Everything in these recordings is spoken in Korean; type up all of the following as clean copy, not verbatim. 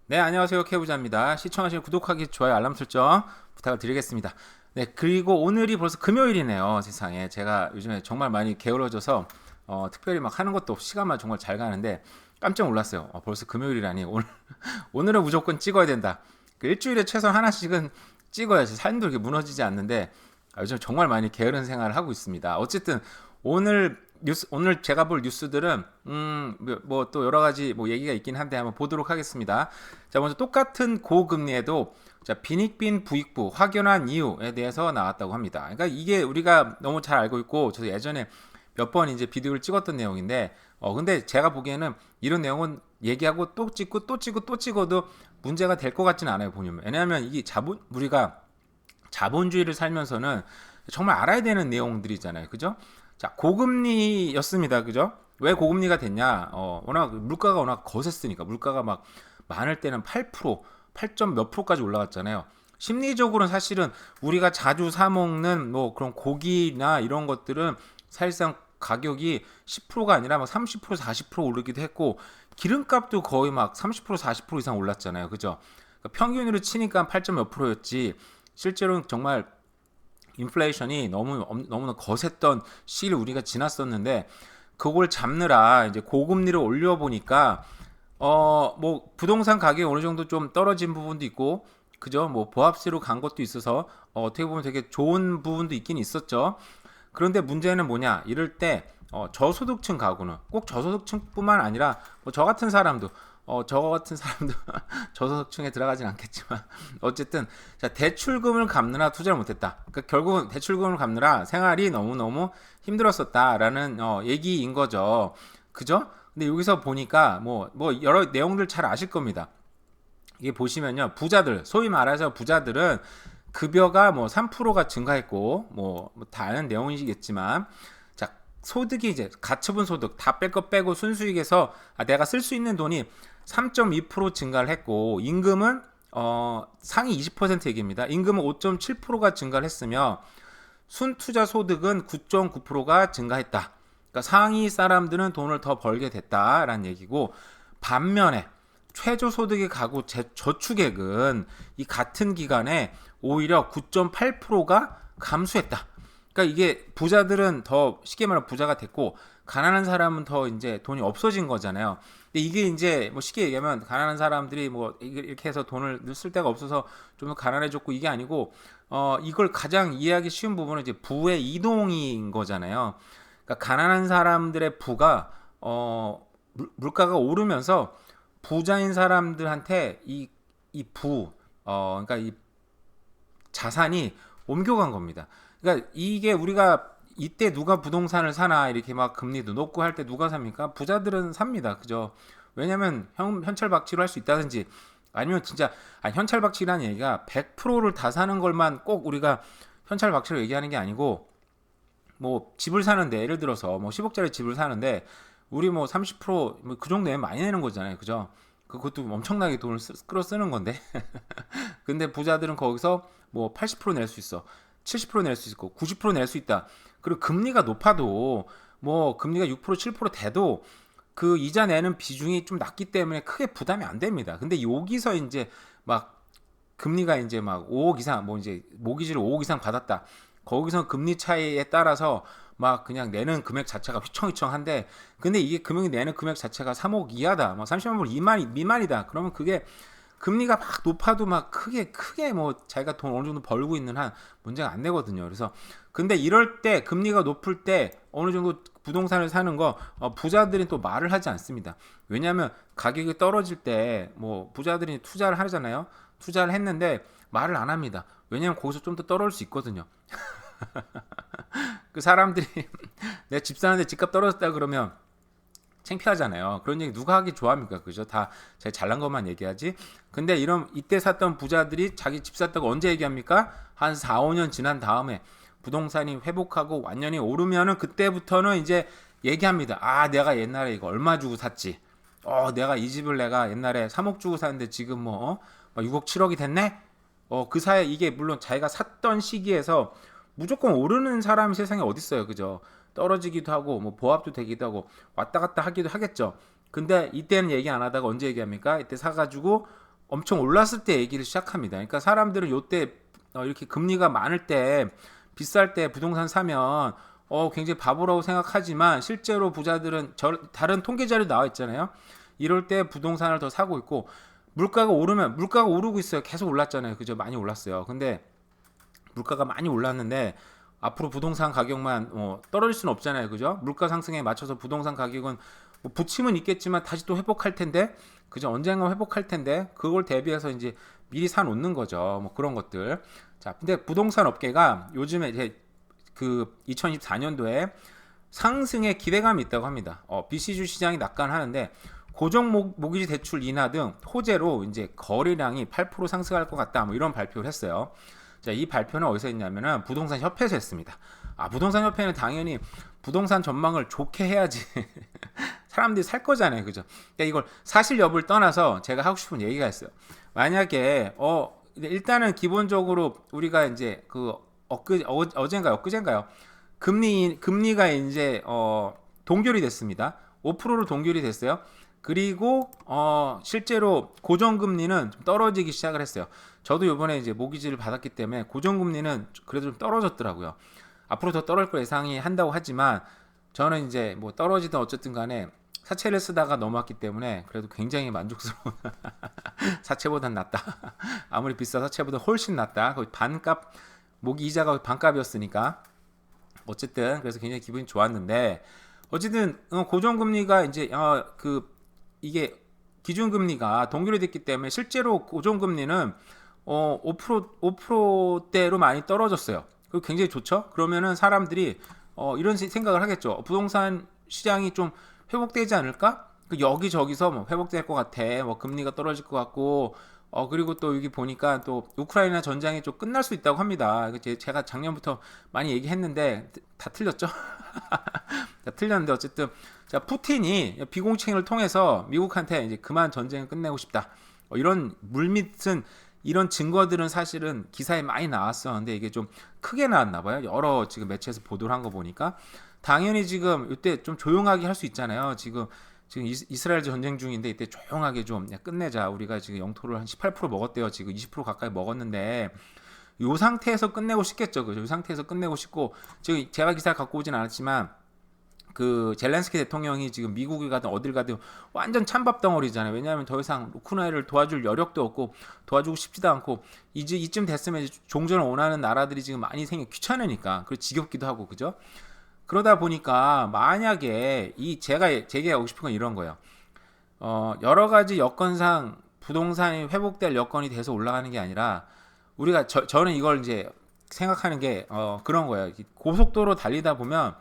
네, 안녕하세요. 케부자입니다. 시청하시면 구독하기, 좋아요, 알람 설정 부탁을 드리겠습니다. 네, 그리고 오늘이 벌써 금요일이네요. 세상에. 제가 요즘에 정말 많이 게을러져서 특별히 막 하는 것도 없이 시간만 정말 잘 가는데 깜짝 놀랐어요. 벌써 금요일이라니. 오늘은 무조건 찍어야 된다. 그 일주일에 최소 하나씩은 찍어야지 삶도 이렇게 무너지지 않는데 요즘 정말 많이 게으른 생활을 하고 있습니다. 어쨌든 오늘 제가 볼 뉴스들은 뭐 또 여러 가지 뭐 얘기가 있긴 한데 한번 보도록 하겠습니다. 자, 먼저 똑같은 고금리에도 자, 빈익빈 부익부 확연한 이유에 대해서 나왔다고 합니다. 그러니까 이게 우리가 너무 잘 알고 있고 저도 예전에 몇 번 이제 비디오를 찍었던 내용인데 근데 제가 보기에는 이런 내용은 얘기하고 또 찍고 또 찍고 또 찍어도 문제가 될 것 같지는 않아요, 보면. 왜냐하면 이게 우리가 자본주의를 살면서는 정말 알아야 되는 내용들이잖아요. 그죠? 자, 고금리였습니다. 그죠? 왜 고금리가 됐냐? 워낙 물가가 워낙 거셌으니까. 물가가 막 많을 때는 8%, 8점 몇 프로까지 올라갔잖아요. 심리적으로는 사실은 우리가 자주 사 먹는 뭐 그런 고기나 이런 것들은 사실상 가격이 10%가 아니라 막 30%, 40% 오르기도 했고 기름값도 거의 막 30%, 40% 이상 올랐잖아요. 그죠? 그러니까 평균으로 치니까 8점 몇 프로였지. 실제로는 정말 인플레이션이 너무나 거셌던 시기를 우리가 지났었는데 그걸 잡느라 이제 고금리를 올려보니까 뭐 부동산 가격이 어느 정도 좀 떨어진 부분도 있고 그죠? 뭐 보합세로 간 것도 있어서 어떻게 보면 되게 좋은 부분도 있긴 있었죠. 그런데 문제는 뭐냐? 이럴 때 저소득층 가구는 꼭 저소득층뿐만 아니라 뭐 저 같은 사람도 저소득층에 들어가진 않겠지만 어쨌든 자, 대출금을 갚느라 투자를 못했다. 그러니까 결국은 대출금을 갚느라 생활이 너무너무 힘들었었다라는 얘기인 거죠. 그죠? 근데 여기서 보니까 뭐 여러 내용들 잘 아실 겁니다. 이게 보시면요. 부자들, 소위 말해서 부자들은 급여가 뭐 3%가 증가했고 다 아는 내용이겠지만 자, 소득이 이제 가처분 소득 다 뺄 거 빼고 순수익에서 내가 쓸 수 있는 돈이 3.2% 증가를 했고 임금은 상위 20% 얘기입니다. 임금은 5.7%가 증가를 했으며 순투자 소득은 9.9%가 증가했다. 그러니까 상위 사람들은 돈을 더 벌게 됐다라는 얘기고 반면에 최저소득의 가구 저축액은 이 같은 기간에 오히려 9.8%가 감소했다. 그러니까 이게 부자들은 더 쉽게 말하면 부자가 됐고 가난한 사람은 더 이제 돈이 없어진 거잖아요. 근데 이게 이제 뭐 쉽게 얘기하면 가난한 사람들이 뭐 이렇게 해서 돈을 쓸 데가 없어서 좀 더 가난해졌고 이게 아니고 이걸 가장 이해하기 쉬운 부분은 이제 부의 이동인 거잖아요. 그러니까 가난한 사람들의 부가 물가가 오르면서 부자인 사람들한테 그러니까 이 자산이 옮겨간 겁니다. 그러니까 이게 우리가 이때 누가 부동산을 사나 이렇게 막 금리도 높고 할 때 누가 삽니까? 부자들은 삽니다. 그죠? 왜냐면 현찰박치로 할 수 있다든지 아니면 진짜 현찰박치라는 얘기가 100%를 다 사는 걸만 꼭 우리가 현찰박치로 얘기하는 게 아니고 뭐 집을 사는데 예를 들어서 뭐 10억짜리 집을 사는데 우리 뭐 30%그 정도면 많이 내는 거잖아요. 그죠? 그것도 엄청나게 돈을 끌어 쓰는 건데. 근데 부자들은 거기서 뭐 80%낼 수 있어. 70%낼 수 있고 90%낼 수 있다. 그리고 금리가 높아도 뭐 금리가 6% 7% 돼도 그 이자 내는 비중이 좀 낮기 때문에 크게 부담이 안 됩니다. 근데 여기서 이제 막 금리가 이제 막 5억 이상 뭐 이제 모기지를 5억 이상 받았다. 거기서 금리 차이에 따라서 막 그냥 내는 금액 자체가 휘청휘청한데 근데 이게 금액 내는 금액 자체가 3억 이하다. 뭐 30만 불 미만이다. 그러면 그게 금리가 막 높아도 막 크게 뭐 자기가 돈 어느 정도 벌고 있는 한 문제가 안 되거든요. 그래서 근데 이럴 때 금리가 높을 때 어느 정도 부동산을 사는 거 부자들이 또 말을 하지 않습니다. 왜냐하면 가격이 떨어질 때 뭐 부자들이 투자를 하잖아요. 투자를 했는데 말을 안 합니다. 왜냐하면 거기서 좀 더 떨어질 수 있거든요. 그 사람들이 내 집 사는데 집값 떨어졌다 그러면 창피하잖아요. 그런 얘기 누가 하기 좋아합니까? 그죠? 다 제가 잘난 것만 얘기하지. 근데 이때 샀던 부자들이 자기 집 샀다고 언제 얘기합니까? 한 4, 5년 지난 다음에 부동산이 회복하고 완전히 오르면은 그때부터는 이제 얘기합니다. 내가 옛날에 이거 얼마 주고 샀지. 내가 이 집을 내가 옛날에 3억 주고 샀는데 지금 뭐 6억 7억이 됐네? 그 사이에 이게 물론 자기가 샀던 시기에서 무조건 오르는 사람이 세상에 어딨어요. 그죠? 떨어지기도 하고 뭐 보합도 되기도 하고 왔다 갔다 하기도 하겠죠. 근데 이때는 얘기 안 하다가 언제 얘기합니까? 이때 사가지고 엄청 올랐을 때 얘기를 시작합니다. 그러니까 사람들은 요때 이렇게 금리가 많을 때 비쌀 때 부동산 사면 굉장히 바보라고 생각하지만 실제로 부자들은 다른 통계 자료 나와 있잖아요. 이럴 때 부동산을 더 사고 있고 물가가 오르면 물가가 오르고 있어요. 계속 올랐잖아요. 그죠? 많이 올랐어요. 근데 물가가 많이 올랐는데 앞으로 부동산 가격만 떨어질 수는 없잖아요. 그죠? 물가 상승에 맞춰서 부동산 가격은 뭐 부침은 있겠지만 다시 또 회복할 텐데 그죠? 언젠가 회복할 텐데 그걸 대비해서 이제 미리 사 놓는 거죠. 뭐 그런 것들. 자, 근데 부동산 업계가 요즘에 이제 그 2024년도에 상승의 기대감이 있다고 합니다. BC주 시장이 낙관하는데 고정 모기지 대출 인하 등 호재로 이제 거래량이 8% 상승할 것 같다. 뭐 이런 발표를 했어요. 자, 이 발표는 어디서 했냐면은 부동산 협회에서 했습니다. 부동산 협회는 당연히 부동산 전망을 좋게 해야지 사람들이 살 거잖아요. 그죠? 그러니까 이걸 사실 여부를 떠나서 제가 하고 싶은 얘기가 있어요. 만약에 일단은 기본적으로 우리가 이제 그 어젠가요? 금리가 이제 동결이 됐습니다. 5%로 동결이 됐어요. 그리고 실제로 고정금리는 좀 떨어지기 시작을 했어요. 저도 이번에 이제 모기지를 받았기 때문에 고정금리는 그래도 좀 떨어졌더라고요. 앞으로 더 떨어질 걸 예상이 한다고 하지만 저는 이제 뭐 떨어지든 어쨌든 간에 사채를 쓰다가 넘어왔기 때문에 그래도 굉장히 만족스러운 사채보단 낫다. 아무리 비싼 사채보다 훨씬 낫다. 거의 반값 모기 이자가 반값이었으니까 어쨌든 그래서 굉장히 기분이 좋았는데 어쨌든 고정금리가 이제 이게 기준금리가 동결이 됐기 때문에 실제로 고정금리는 5%대로 많이 떨어졌어요. 그리고 굉장히 좋죠. 그러면은 사람들이 이런 생각을 하겠죠. 부동산 시장이 좀 회복되지 않을까? 여기저기서 뭐 회복될 것 같아. 뭐 금리가 떨어질 것 같고 그리고 또 여기 보니까 또 우크라이나 전장이 좀 끝날 수 있다고 합니다. 제가 작년부터 많이 얘기했는데 다 틀렸죠? 다 틀렸는데 어쨌든 자 푸틴이 비공식을 통해서 미국한테 이제 그만 전쟁을 끝내고 싶다. 이런 물밑은 이런 증거들은 사실은 기사에 많이 나왔었는데 이게 좀 크게 나왔나 봐요. 여러 지금 매체에서 보도를 한 거 보니까 당연히 지금 이때 좀 조용하게 할 수 있잖아요. 지금 이스라엘 전쟁 중인데 이때 조용하게 좀 끝내자. 우리가 지금 영토를 한 18% 먹었대요. 지금 20% 가까이 먹었는데 요 상태에서 끝내고 싶겠죠. 그죠? 요 상태에서 끝내고 싶고 지금 제가 기사 갖고 오진 않았지만 그 젤렌스키 대통령이 지금 미국에 가든 어딜 가든 완전 찬밥 덩어리잖아요. 왜냐하면 더 이상 우크라이나를 도와줄 여력도 없고 도와주고 싶지도 않고 이제 이쯤 됐으면 이제 종전을 원하는 나라들이 지금 많이 귀찮으니까 그리고 지겹기도 하고 그죠? 그러다 보니까 만약에 제가 하고 싶은 건 이런 거예요. 여러 가지 여건상 부동산이 회복될 여건이 돼서 올라가는 게 아니라 우리가 저는 이걸 이제 생각하는 게 그런 거예요. 고속도로 달리다 보면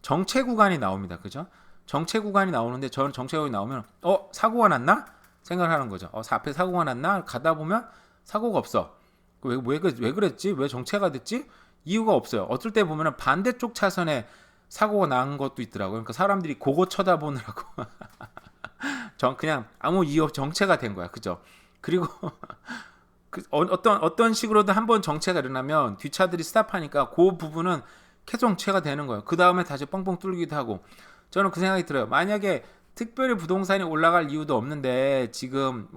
정체 구간이 나옵니다. 그죠? 정체 구간이 나오는데 저는 정체 구간이 나오면 사고가 났나? 생각을 하는 거죠. 앞에 사고가 났나? 가다 보면 사고가 없어. 왜 그랬지? 왜 정체가 됐지? 이유가 없어요. 어떨 때 보면 반대쪽 차선에 사고가 난 것도 있더라고요. 그러니까 사람들이 그거 쳐다보느라고 그냥 아무 이유 없이 정체가 된 거야. 그죠? 그리고 어떤 식으로든 한번 정체가 일어나면 뒷차들이 스탑하니까 그 부분은 계속 정체가 되는 거예요. 그 다음에 다시 뻥뻥 뚫리기도 하고 저는 그 생각이 들어요. 만약에 특별히 부동산이 올라갈 이유도 없는데 지금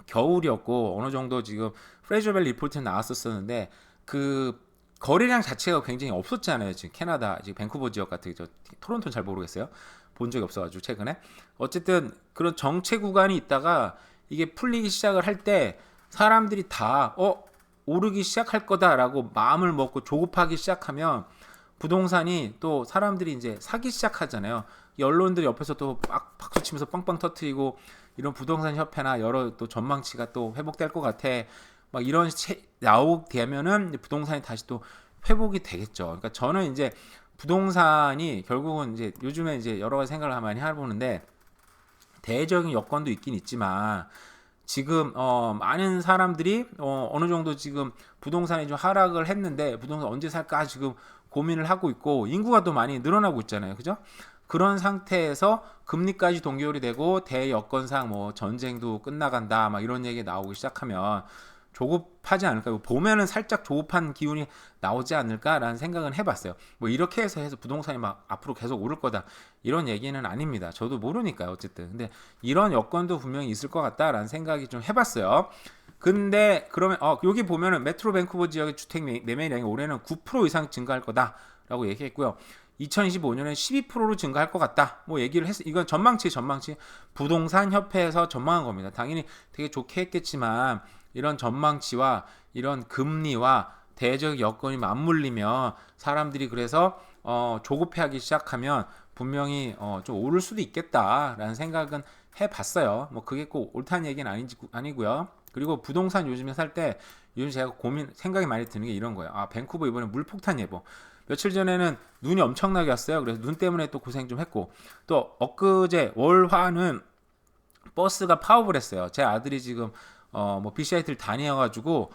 겨울이었고 어느 정도 지금 프레저밸 리포트 나왔었는데 그 거래량 자체가 굉장히 없었잖아요. 지금 캐나다, 지금 밴쿠버 지역 같은 토론토는 잘 모르겠어요. 본 적이 없어가지고 최근에 어쨌든 그런 정체 구간이 있다가 이게 풀리기 시작을 할 때 사람들이 다 오르기 시작할 거다라고 마음을 먹고 조급하기 시작하면 부동산이 또 사람들이 이제 사기 시작하잖아요. 언론들이 옆에서 또 박수 치면서 빵빵 터트리고 이런 부동산 협회나 여러 또 전망치가 또 회복될 것 같아. 막 이런 나오게 되면은 부동산이 다시 또 회복이 되겠죠. 그러니까 저는 이제 부동산이 결국은 이제 요즘에 이제 여러 가지 생각을 많이 해보는데 대외적인 여건도 있긴 있지만 지금 많은 사람들이 어느 정도 지금 부동산이 좀 하락을 했는데 부동산 언제 살까 지금 고민을 하고 있고 인구가 또 많이 늘어나고 있잖아요. 그죠? 그런 상태에서 금리까지 동결이 되고 대여건상 뭐 전쟁도 끝나간다 막 이런 얘기 나오기 시작하면 조급하지 않을까? 보면은 살짝 조급한 기운이 나오지 않을까라는 생각은 해봤어요. 뭐 이렇게 해서 부동산이 막 앞으로 계속 오를 거다 이런 얘기는 아닙니다. 저도 모르니까요. 어쨌든 근데 이런 여건도 분명히 있을 것 같다라는 생각이 좀 해봤어요. 근데 그러면 여기 보면은 메트로 밴쿠버 지역의 주택 매매량이 올해는 9% 이상 증가할 거다라고 얘기했고요. 2025년에 12%로 증가할 것 같다. 뭐 얘기를 했어. 이건 전망치. 부동산 협회에서 전망한 겁니다. 당연히 되게 좋게 했겠지만 이런 전망치와 이런 금리와 대적 여건이 맞물리면 사람들이 그래서 조급해하기 시작하면 분명히 좀 오를 수도 있겠다라는 생각은 해봤어요. 뭐 그게 꼭 옳다는 얘기는 아니고요. 그리고 부동산 요즘에 살 때 요즘 제가 생각이 많이 드는 게 이런 거예요. 밴쿠버 이번에 물폭탄 예보. 며칠 전에는 눈이 엄청나게 왔어요. 그래서 눈 때문에 또 고생 좀 했고 또 엊그제 월화는 버스가 파업을 했어요. 제 아들이 지금 뭐 BCIT를 다녀가지고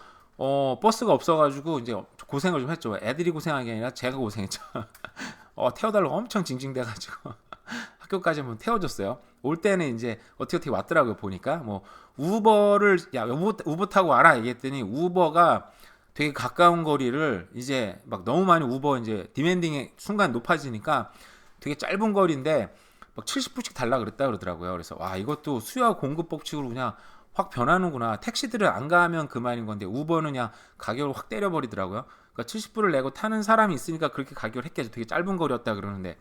버스가 없어가지고 이제 고생을 좀 했죠. 애들이 고생한 게 아니라 제가 고생했죠. 태워달라고 엄청 징징대가지고 학교까지 한번 태워줬어요. 올 때는 이제 어떻게 왔더라고요. 보니까 뭐 우버를 우버 타고 와라 얘기했더니 우버가 되게 가까운 거리를 이제 막 너무 많이 우버 이제 디맨딩의 순간 높아지니까 되게 짧은 거리인데 막 70불씩 달라 그러더라고요. 그래서 와 이것도 수요와 공급 법칙으로 그냥 확 변하는구나. 택시들은 안 가면 그만인 건데 우버는 그냥 가격을 확 때려버리더라고요. 그러니까 70불을 내고 타는 사람이 있으니까 그렇게 가격을 했겠죠. 되게 짧은 거리였다 그러는데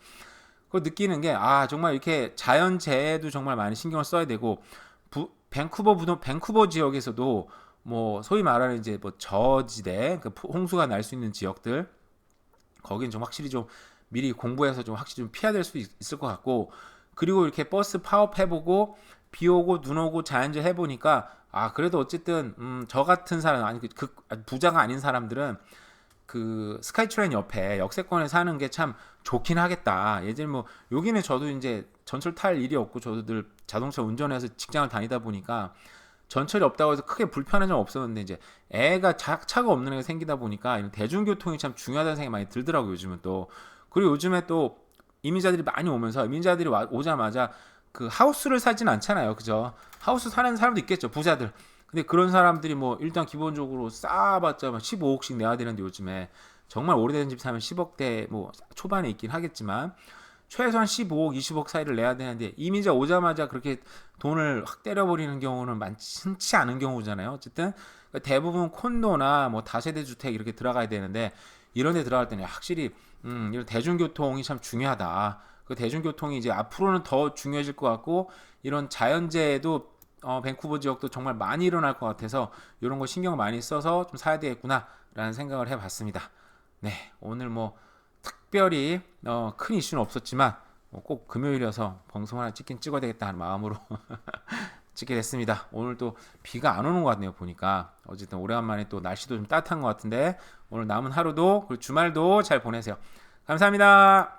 그걸 느끼는 게 홍수가 이렇게 자연재해도 정말 많이 신경을 써야 되고 밴쿠버 지역에서도 뭐 소위 말하는 이제 뭐 저지대 홍수가 날 수 있는 지역들 거긴 좀 확실히 좀 미리 공부해서 좀 확실히 좀 피해야 될 수 있을 것 같고 그리고 이렇게 버스 파업 해보고 비 오고 눈 오고 자연재해 해보니까 그래도 어쨌든 저 같은 사람 아니 부자가 아닌 사람들은 그 스카이트레인 옆에 역세권에 사는 게 참 좋긴 하겠다. 예전에 뭐 여기는 저도 이제 전철 탈 일이 없고 저도 늘 자동차 운전해서 직장을 다니다 보니까 전철이 없다고 해서 크게 불편한 점 없었는데 이제 애가 차가 없는 애가 생기다 보니까 이런 대중교통이 참 중요하다는 생각이 많이 들더라고요. 요즘은 또 그리고 요즘에 또 이민자들이 많이 오면서 이민자들이 오자마자 그 하우스를 사진 않잖아요. 그죠? 하우스 사는 사람도 있겠죠. 부자들. 근데 그런 사람들이 뭐 일단 기본적으로 쌓아봤자 15억씩 내야 되는데 요즘에 정말 오래된 집 사면 10억대 뭐 초반에 있긴 하겠지만 최소한 15억, 20억 사이를 내야 되는데 이민자 오자마자 그렇게 돈을 확 때려버리는 경우는 많지 않은 경우잖아요. 어쨌든 대부분 콘도나 뭐 다세대 주택 이렇게 들어가야 되는데 이런 데 들어갈 때는 확실히 이런 대중교통이 참 중요하다. 그 대중교통이 이제 앞으로는 더 중요해질 것 같고 이런 자연재해도 밴쿠버 지역도 정말 많이 일어날 것 같아서 이런 거 신경 많이 써서 좀 사야 되겠구나라는 생각을 해봤습니다. 네, 오늘 뭐 특별히 큰 이슈는 없었지만 꼭 금요일이어서 방송 하나 찍어야 되겠다 하는 마음으로 찍게 됐습니다. 오늘 또 비가 안 오는 것 같네요. 보니까 어쨌든 오래간만에 또 날씨도 좀 따뜻한 것 같은데 오늘 남은 하루도 그리고 주말도 잘 보내세요. 감사합니다.